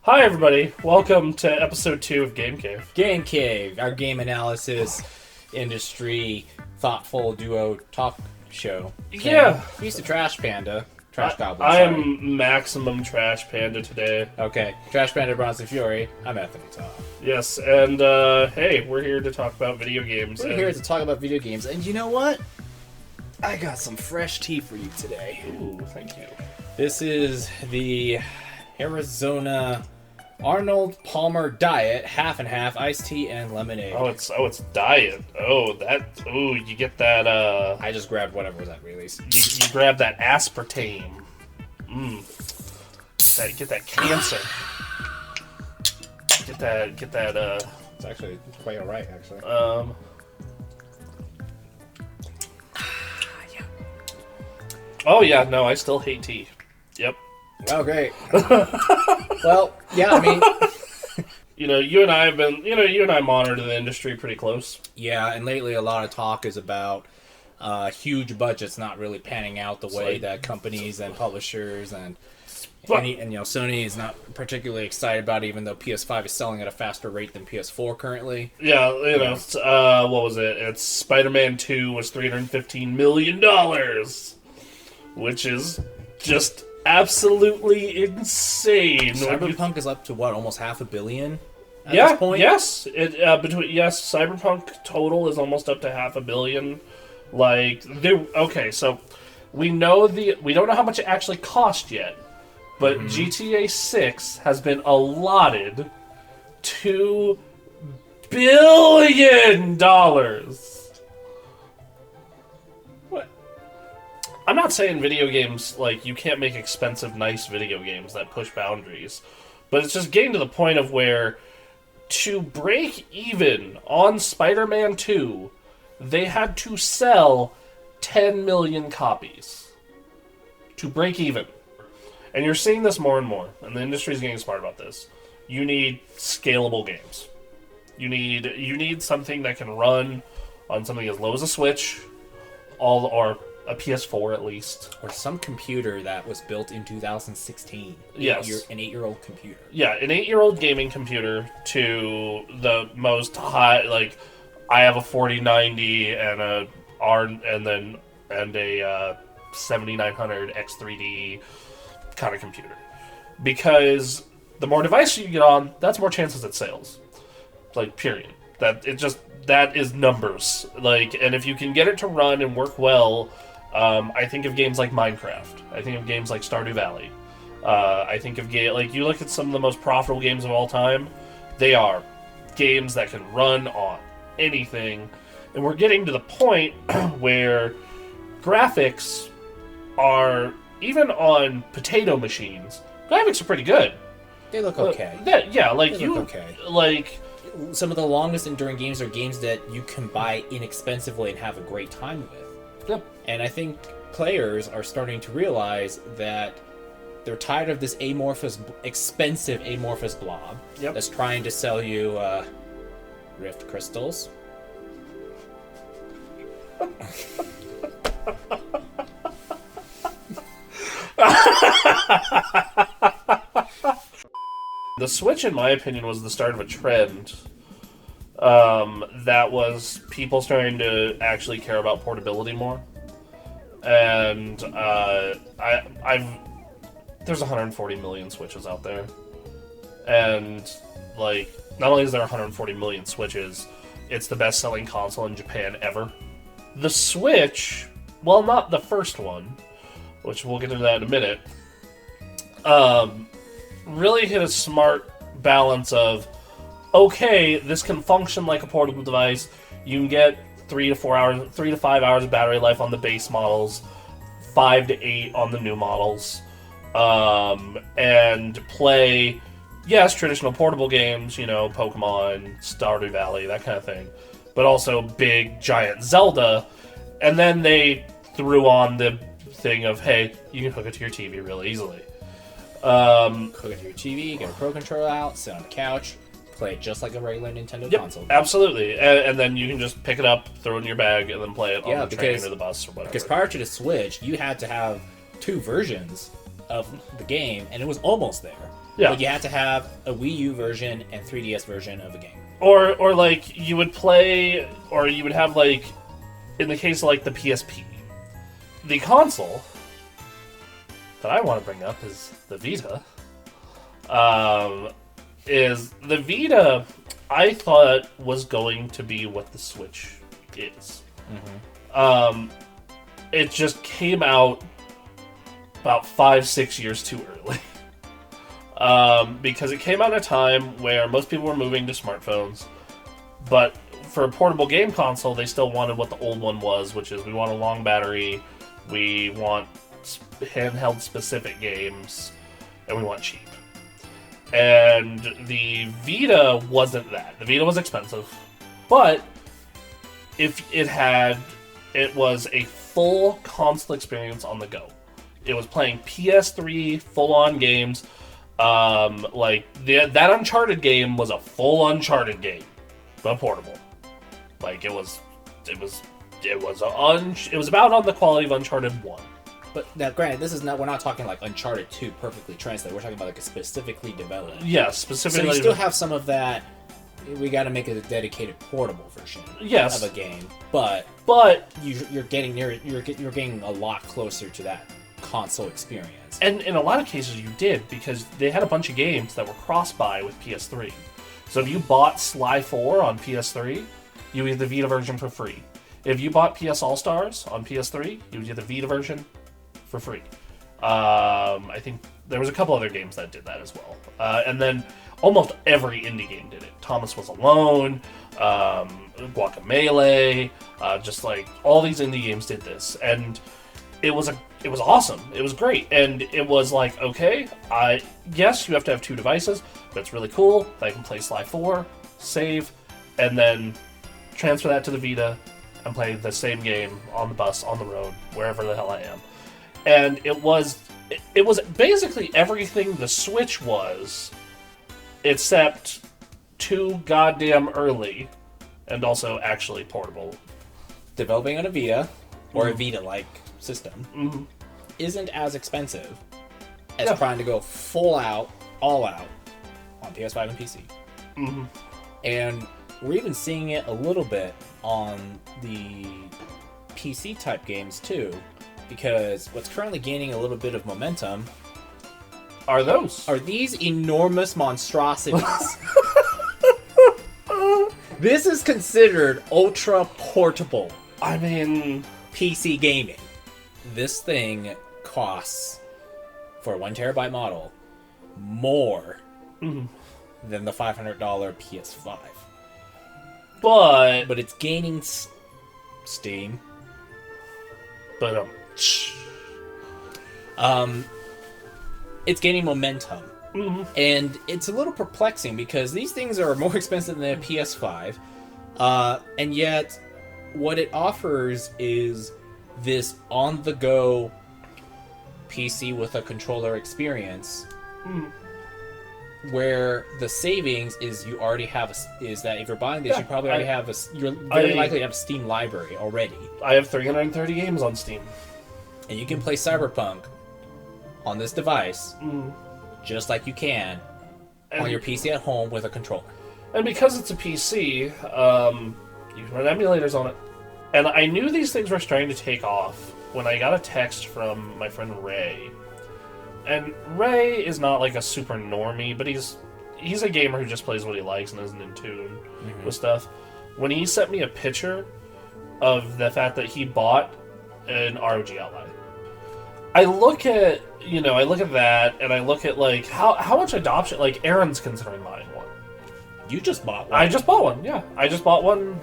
Hi, everybody. Welcome to episode 2 of GameKave. GameKave, our game analysis industry thoughtful duo talk show. Yeah. He's the Trash Panda. Trash Goblin. I sorry. am Maximum Trash Panda today. Okay. Trash Panda Bronson Fury. I'm Anthony Tom. Yes, and hey, we're here to talk about video games. We're here to talk about video games, and you know what? I got some fresh tea for you today. Ooh, thank you. This is the Arizona Arnold Palmer Diet, half and half, iced tea and lemonade. Oh, it's diet. You get that, I just grabbed whatever was at release. you grab that aspartame. Get that cancer. Get that, It's actually quite alright, actually. Oh yeah, no, I still hate tea. Yep. Oh, great. Well, yeah, I mean... You and I monitor the industry pretty close. Yeah, and lately a lot of talk is about huge budgets not really panning out the way that companies and publishers and Sony is not particularly excited about it, even though PS5 is selling at a faster rate than PS4 currently. Yeah, what was it? It's Spider-Man 2 was $315 million, which is just absolutely insane. Cyberpunk is up to what, almost $500 million at this point? Yes. Cyberpunk total is almost up to $500 million. So we don't know how much it actually cost yet, but GTA 6 has been allotted $2 billion. What? I'm not saying video games, you can't make expensive, nice video games that push boundaries. But it's just getting to the point of where, to break even on Spider-Man 2, they had to sell 10 million copies. To break even. And you're seeing this more and more, and the industry's getting smart about this. You need scalable games. You need something that can run on something as low as a Switch, or a PS4 at least. Or some computer that was built in 2016. Yes. An 8-year-old computer. Yeah, an 8-year-old gaming computer to the most high, I have a 4090 and a 7900 X3D kind of computer. Because the more devices you get on, that's more chances at sales. Period. That is numbers. And if you can get it to run and work well, I think of games like Minecraft. I think of games like Stardew Valley. I think of you look at some of the most profitable games of all time, they are games that can run on anything. And we're getting to the point where graphics are, even on potato machines, graphics are pretty good. They look okay. Some of the longest enduring games are games that you can buy inexpensively and have a great time with. Yep. And I think players are starting to realize that they're tired of this expensive amorphous blob that's trying to sell you Rift crystals. The Switch, in my opinion, was the start of a trend that was people starting to actually care about portability more. And there's 140 million Switches out there. And, not only is there 140 million Switches, it's the best-selling console in Japan ever. The Switch, well, not the first one, which we'll get into that in a minute, really hit a smart balance of, okay, this can function like a portable device. You can get 3 to 5 hours of battery life on the base models, 5 to 8 on the new models, and play, yes, traditional portable games, Pokemon, Stardew Valley, that kind of thing, but also big, giant Zelda. And then they threw on the thing of, hey, you can hook it to your TV really easily. Hook it to your TV, get a Pro Controller out, sit on the couch, play it just like a regular Nintendo console. Absolutely. And then you can just pick it up, throw it in your bag, and then play it on the train or the bus or whatever. Because prior to the Switch, you had to have two versions of the game, and it was almost there. Yeah. But you had to have a Wii U version and 3DS version of a game. Or like, you would play, or you would have, like, in the case of, like, the PSP, the console that I want to bring up is the Vita. Is the Vita, I thought, was going to be what the Switch is. It just came out about 5-6 years too early. Because it came out at a time where most people were moving to smartphones, but for a portable game console, they still wanted what the old one was, which is we want a long battery, we want handheld specific games, and we want cheap. And the Vita wasn't that. The Vita was expensive, but it was a full console experience on the go. It was playing PS3 full-on games. That Uncharted game was a full Uncharted game, but portable. Like, it was about on the quality of Uncharted 1. But now, granted, we're not talking like Uncharted 2 perfectly translated. We're talking about like a specifically developed. Yeah, specifically. So you still have some of that. We got to make it a dedicated portable version. Yes. Of a game, but you're getting a lot closer to that console experience. And in a lot of cases, you did, because they had a bunch of games that were cross-buy with PS3. So if you bought Sly 4 on PS3, you would get the Vita version for free. If you bought PS All-Stars on PS3, you would get the Vita version for free. I think there was a couple other games that did that as well. And then almost every indie game did it. Thomas Was Alone, Guacamelee, just like all these indie games did this. And it was awesome. It was great. And it was like, okay, yes, you have to have 2 devices, but it's really cool that I can play Sly 4, save, and then transfer that to the Vita and play the same game on the bus, on the road, wherever the hell I am. And it was basically everything the Switch was, except too goddamn early, and also actually portable. Developing on a Vita, or a Vita-like system, isn't as expensive as trying to go all out, on PS5 and PC. And we're even seeing it a little bit on the PC-type games, too, because what's currently gaining a little bit of momentum are these enormous monstrosities. This is considered ultra portable. I mean, PC gaming. This thing costs, for a 1 terabyte model, more than the $500 PS5. But it's gaining steam. But it's gaining momentum. And it's a little perplexing because these things are more expensive than a PS5, and yet what it offers is this on-the-go PC with a controller experience, where the savings is you already have is that if you're buying this, you probably already have you're very likely to have a Steam library already. I have 330 games on Steam, and you can play Cyberpunk on this device just like you can on your PC at home with a controller. And because it's a PC, you can run emulators on it. And I knew these things were starting to take off when I got a text from my friend Ray. And Ray is not like a super normie, but he's a gamer who just plays what he likes and isn't in tune with stuff. When he sent me a picture of the fact that he bought an ROG Ally, I look at that, and I look at, like, how much adoption... Like, Aaron's considering buying one. You just bought one. I just bought one, yeah. I just bought one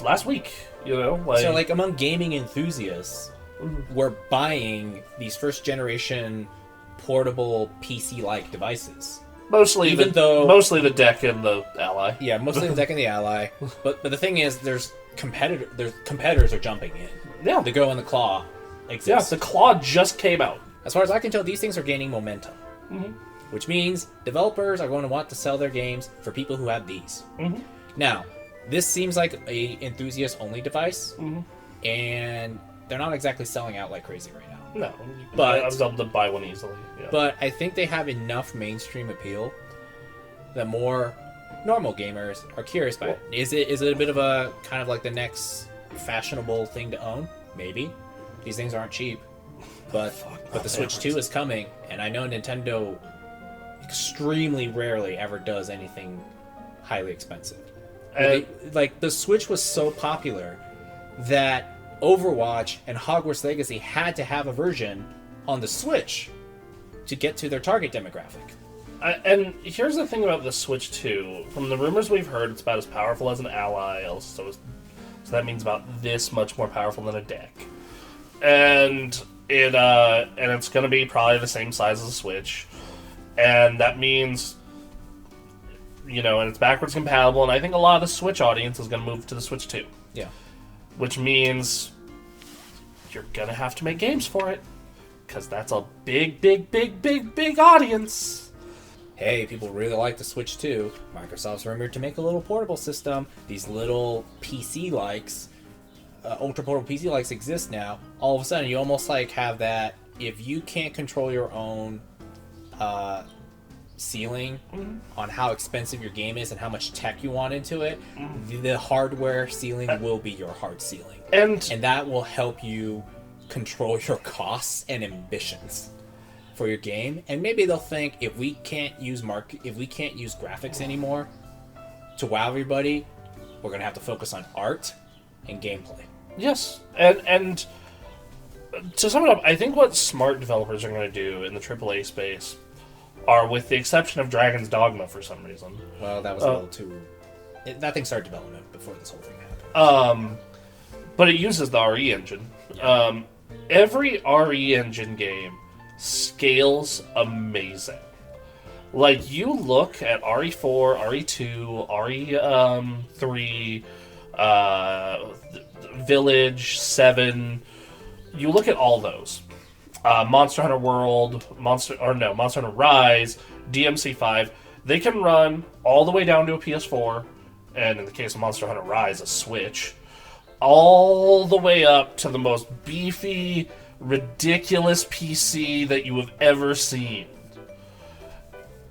last week, So, like, among gaming enthusiasts, we're buying these first-generation portable PC-like devices. Mostly the deck and the Ally. Yeah, mostly the deck and the Ally. But the thing is, competitors are jumping in. Yeah. The Go and the Claw exist. Yeah, the Claw just came out. As far as I can tell, these things are gaining momentum. Which means developers are going to want to sell their games for people who have these. Now, this seems like a enthusiast-only device, and they're not exactly selling out like crazy right now. No, But- I was able to buy one easily. Yeah. But I think they have enough mainstream appeal that more normal gamers are curious about it. Is it a bit of a kind of like the next fashionable thing to own? Maybe. These things aren't cheap. But the Switch 2 is coming, and I know Nintendo extremely rarely ever does anything highly expensive. Like, the Switch was so popular that Overwatch and Hogwarts Legacy had to have a version on the Switch to get to their target demographic. And here's the thing about the Switch 2. From the rumors we've heard, it's about as powerful as an Ally, so that means about this much more powerful than a deck. And it's going to be probably the same size as a Switch. And that means, and it's backwards compatible, and I think a lot of the Switch audience is going to move to the Switch 2. Yeah. Which means you're going to have to make games for it. Because that's a big, big, big, big, big audience. Hey, people really like the Switch 2. Microsoft's rumored to make a little portable system. These little PC-likes, ultra-portable PC-likes exist now. All of a sudden, you almost like have that, if you can't control your own ceiling on how expensive your game is and how much tech you want into it, the hardware ceiling will be your hard ceiling. And that will help you control your costs and ambitions for your game. And maybe they'll think, if we can't use graphics anymore to wow everybody, we're gonna have to focus on art and gameplay. Yes, and to sum it up, I think what smart developers are going to do in the AAA space are, with the exception of Dragon's Dogma for some reason. Well, that was a little too. That thing started development before this whole thing happened. But it uses the RE engine. Yeah. Every RE engine game scales amazing. Like, you look at RE4, RE2, RE3, Village, 7. You look at all those. Monster Hunter World, Monster Hunter Rise, DMC5. They can run all the way down to a PS4, and in the case of Monster Hunter Rise, a Switch, all the way up to the most beefy, ridiculous PC that you have ever seen.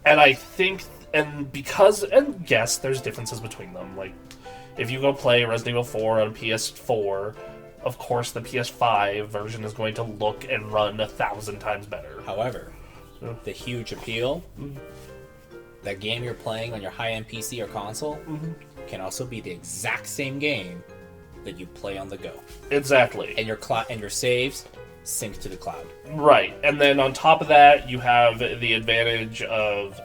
And I think, and yes, there's differences between them. Like, if you go play Resident Evil 4 on PS4, of course the PS5 version is going to look and run 1,000 times better. However, the huge appeal, that game you're playing on your high-end PC or console can also be the exact same game that you play on the go. Exactly. And your saves sync to the cloud. Right. And then on top of that, you have the advantage of,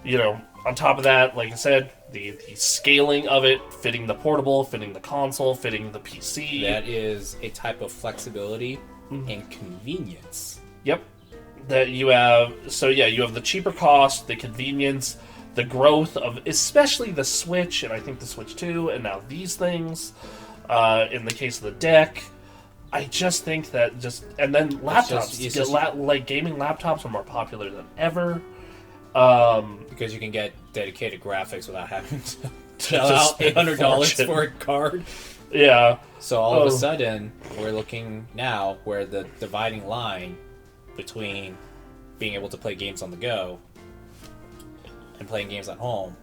on top of that, like I said, the scaling of it, fitting the portable, fitting the console, fitting the PC. That is a type of flexibility and convenience. Yep. That you have. So yeah, you have the cheaper cost, the convenience, the growth of especially the Switch, and I think the Switch 2, and now these things. In the case of the deck, I just think that and then laptops, like gaming laptops are more popular than ever. Because you can get dedicated graphics without having to shell out $800 for a card. Yeah. So all of a sudden, we're looking now where the dividing line between being able to play games on the go and playing games at home,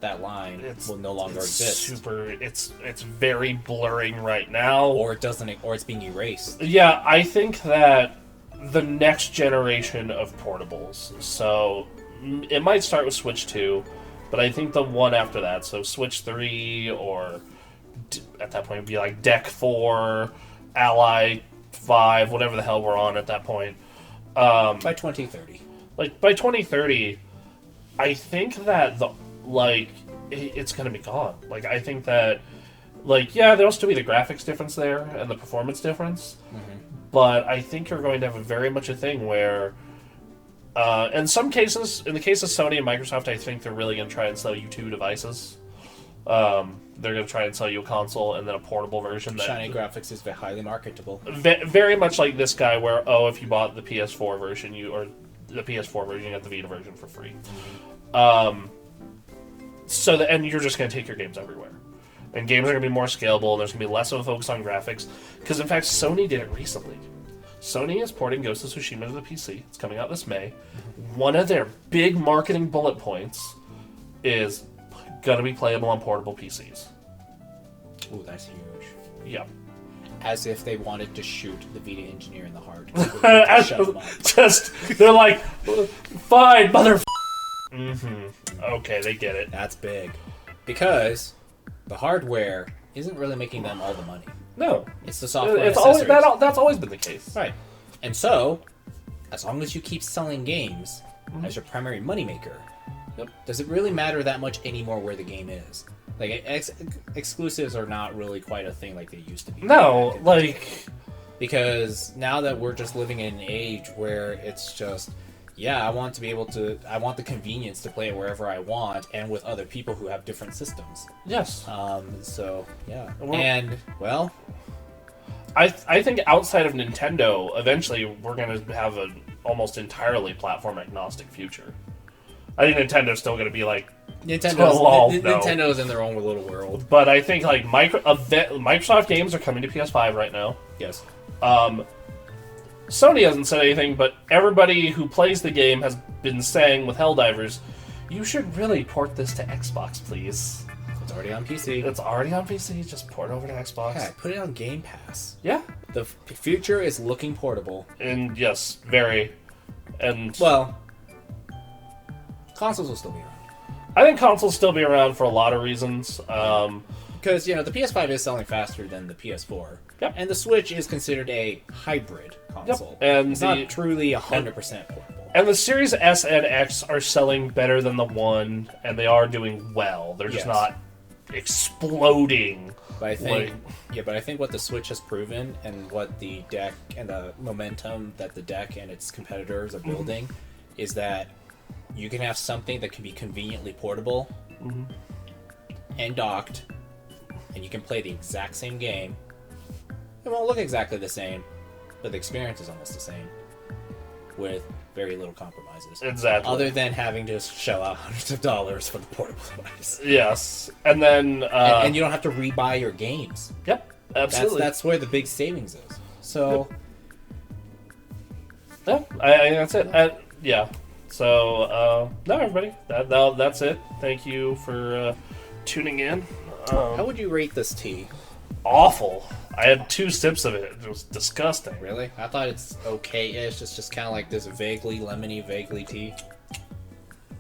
that line will no longer exist. It's very blurring right now. Or it's being erased. Yeah, I think that the next generation of portables, so it might start with Switch 2, but I think the one after that, so Switch 3, or at that point it'd be like Deck 4, Ally 5, whatever the hell we're on at that point. By 2030. Like, by 2030, I think that it's going to be gone. Like, I think that, there'll still be the graphics difference there and the performance difference, but I think you're going to have very much a thing where, in some cases, in the case of Sony and Microsoft, I think they're really going to try and sell you two devices. They're going to try and sell you a console and then a portable version. Shiny graphics is highly marketable. Very much like this guy, where, if you bought the PS4 version, you get the Vita version for free. And you're just going to take your games everywhere. and games are going to be more scalable, and there's going to be less of a focus on graphics. Because, in fact, Sony did it recently. Sony is porting Ghost of Tsushima to the PC. It's coming out this May. One of their big marketing bullet points is going to be playable on portable PCs. Ooh, that's huge. Yeah. As if they wanted to shoot the Vita engineer in the heart. They're like, fine, mother. Okay, they get it. That's big. Because the hardware isn't really making them all the money. No. It's the software It's and always, accessories. that's always been the case. Right. And so, as long as you keep selling games as your primary moneymaker, does it really matter that much anymore where the game is? Like, exclusives are not really quite a thing like they used to be. No, like... Because now that we're just living in an age where it's just, I want the convenience to play it wherever I want and with other people who have different systems. Yes. So, yeah. Well, I think outside of Nintendo, eventually we're going to have an almost entirely platform-agnostic future. I think Nintendo's still going to be like... Nintendo's in their own little world. But I think like Microsoft games are coming to PS5 right now. Yes. Sony hasn't said anything, but everybody who plays the game has been saying with Helldivers, you should really port this to Xbox, please. It's already on PC. It's already on PC, just port it over to Xbox. Yeah, put it on Game Pass. Yeah. The future is looking portable. And yes, very. And well, consoles will still be around. I think consoles still be around for a lot of reasons. Because, the PS5 is selling faster than the PS4. Yep. And the Switch is considered a hybrid console. Yep. And it's not truly 100% portable. And the Series S and X are selling better than the One, and they are doing well. They're just not exploding. But I think, but I think what the Switch has proven, and what the deck and the momentum that the deck and its competitors are building, is that you can have something that can be conveniently portable and docked, and you can play the exact same game. It won't look exactly the same, but the experience is almost the same, with very little compromises. Exactly. Other than having to shell out hundreds of dollars for the portable device. Yes. And then... and you don't have to rebuy your games. Yep, absolutely. That's where the big savings is. So... Yep. I that's it. Yeah. So, no, everybody. That's it. Thank you for tuning in. How would you rate this tea? Awful. I had 2 sips of it. It was disgusting. Really? I thought it's okay-ish. It's just kind of like this vaguely lemony, vaguely tea.